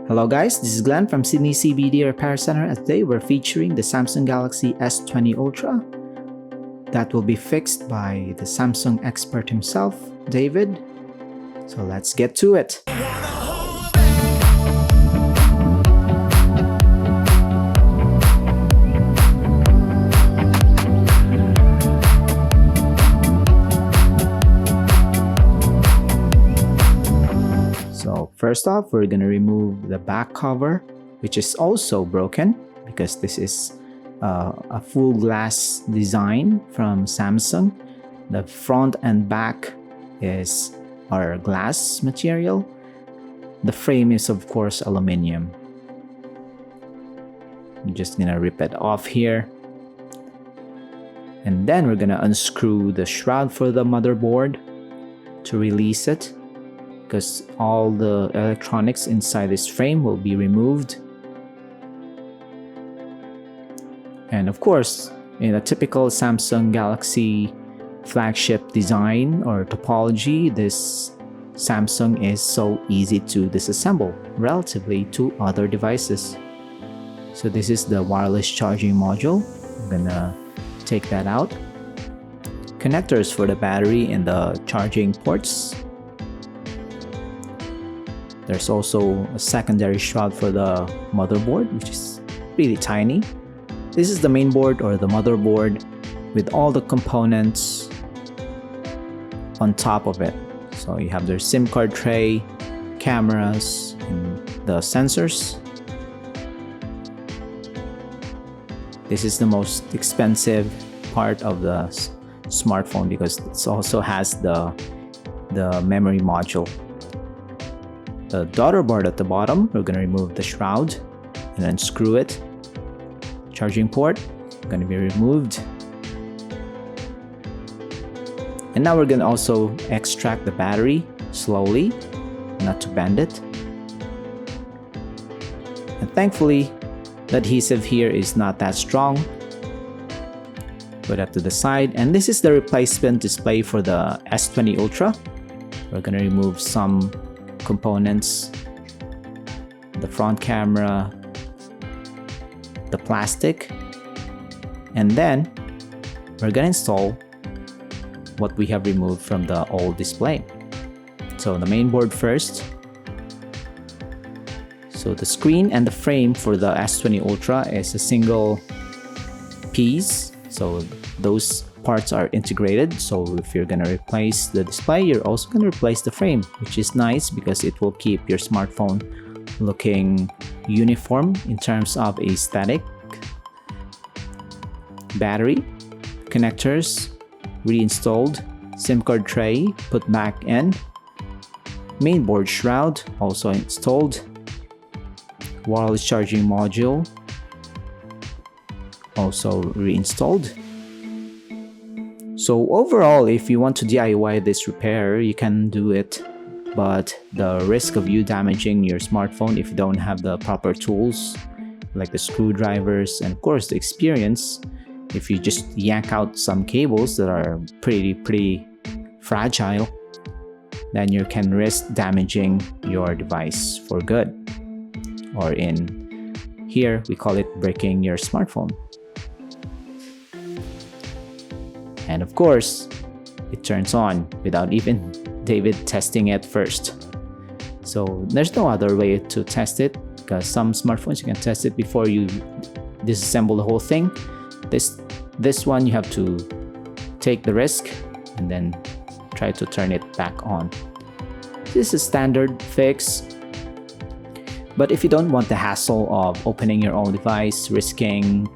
Hello guys, this is Glenn from Sydney CBD Repair Center, and today we're featuring the Samsung Galaxy S20 Ultra that will be fixed by the Samsung expert himself, David. So let's get to it. So first off, we're going to remove the back cover, which is also broken because this is a full glass design from Samsung. The front and back are glass material. The frame is of course aluminum. I'm just going to rip it off here. And then we're going to unscrew the shroud for the motherboard to release it, because all the electronics inside this frame will be removed. And of course, in a typical Samsung Galaxy flagship design or topology, this Samsung is so easy to disassemble relatively to other devices. So this is the wireless charging module. I'm gonna take that out. Connectors for the battery and the charging ports. There's also a secondary shroud for the motherboard, which is really tiny. This is the main board or the motherboard with all the components on top of it. So you have their SIM card tray, cameras, and the sensors. This is the most expensive part of the smartphone because it also has the memory module. The daughter board at the bottom, we're going to remove the shroud and then screw it. Charging port going to be removed. And now we're going to also extract the battery slowly, not to bend it. And thankfully, the adhesive here is not that strong. Put that to the side. And this is the replacement display for the S20 Ultra. We're going to remove some components, the front camera, the plastic, and then we're gonna install what we have removed from the old display. So the main board first. So the screen and the frame for the S20 Ultra is a single piece, so those parts are integrated. So if you're gonna replace the display, you're also gonna replace the frame, which is nice because it will keep your smartphone looking uniform in terms of aesthetic. Battery, connectors, reinstalled, SIM card tray, put back in, mainboard shroud, also installed, wireless charging module, also reinstalled. So overall, if you want to DIY this repair, you can do it, but the risk of you damaging your smartphone if you don't have the proper tools, like the screwdrivers and of course the experience, if you just yank out some cables that are pretty fragile, then you can risk damaging your device for good. Or in here, we call it breaking your smartphone. And of course, it turns on without even David testing it first. So there's no other way to test it, because some smartphones you can test it before you disassemble the whole thing. This one you have to take the risk and then try to turn it back on. This is a standard fix. But if you don't want the hassle of opening your own device, risking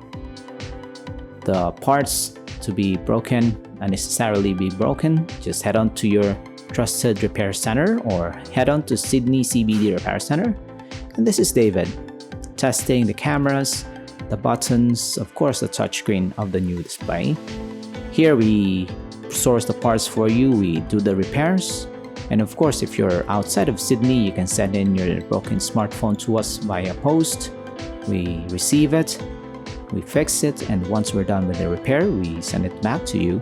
the parts to be broken, unnecessarily be broken, just head on to your trusted repair center or head on to Sydney CBD Repair Center. And this is David, testing the cameras, the buttons, of course the touchscreen of the new display. Here we source the parts for you, we do the repairs. And of course, if you're outside of Sydney, you can send in your broken smartphone to us via post. We receive it, we fix it, and once we're done with the repair, we send it back to you,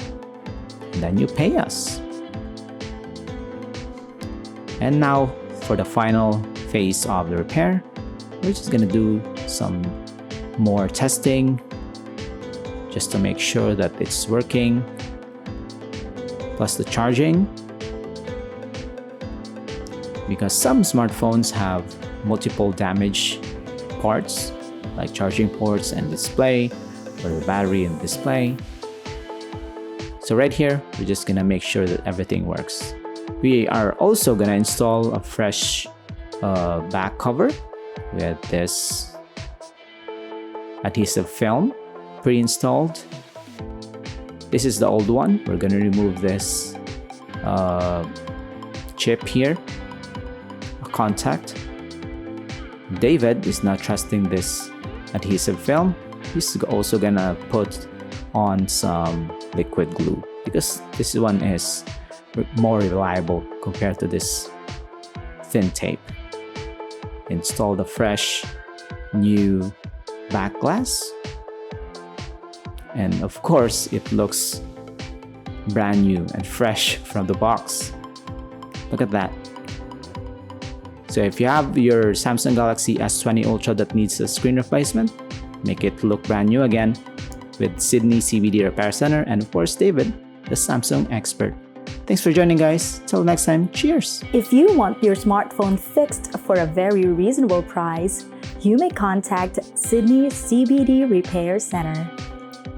and then you pay us. And now for the final phase of the repair. We're just gonna do some more testing just to make sure that it's working, plus the charging, because some smartphones have multiple damage parts like charging ports and display, or the battery and display. So right here, we're just gonna make sure that everything works. We are also gonna install a fresh back cover with this adhesive film pre-installed. This is the old one. We're gonna remove this chip here, a contact. David is not trusting this adhesive film. He's also gonna put on some liquid glue because this one is more reliable compared to this thin tape. Install the fresh new back glass, and of course it looks brand new and fresh from the box. Look at that. So if you have your Samsung Galaxy S20 Ultra that needs a screen replacement, make it look brand new again with Sydney CBD Repair Center, and of course David, the Samsung expert. Thanks for joining, guys. Till next time, cheers! If you want your smartphone fixed for a very reasonable price, you may contact Sydney CBD Repair Center.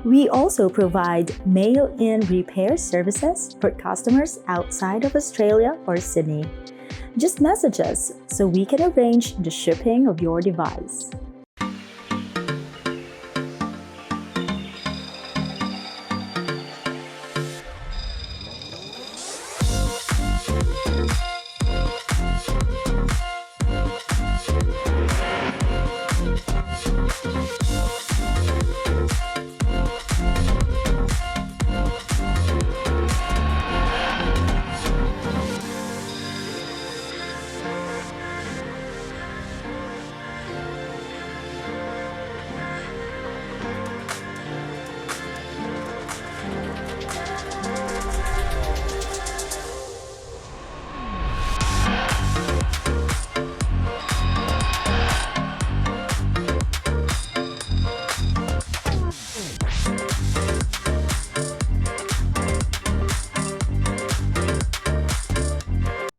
We also provide mail-in repair services for customers outside of Australia or Sydney. Just message us so we can arrange the shipping of your device.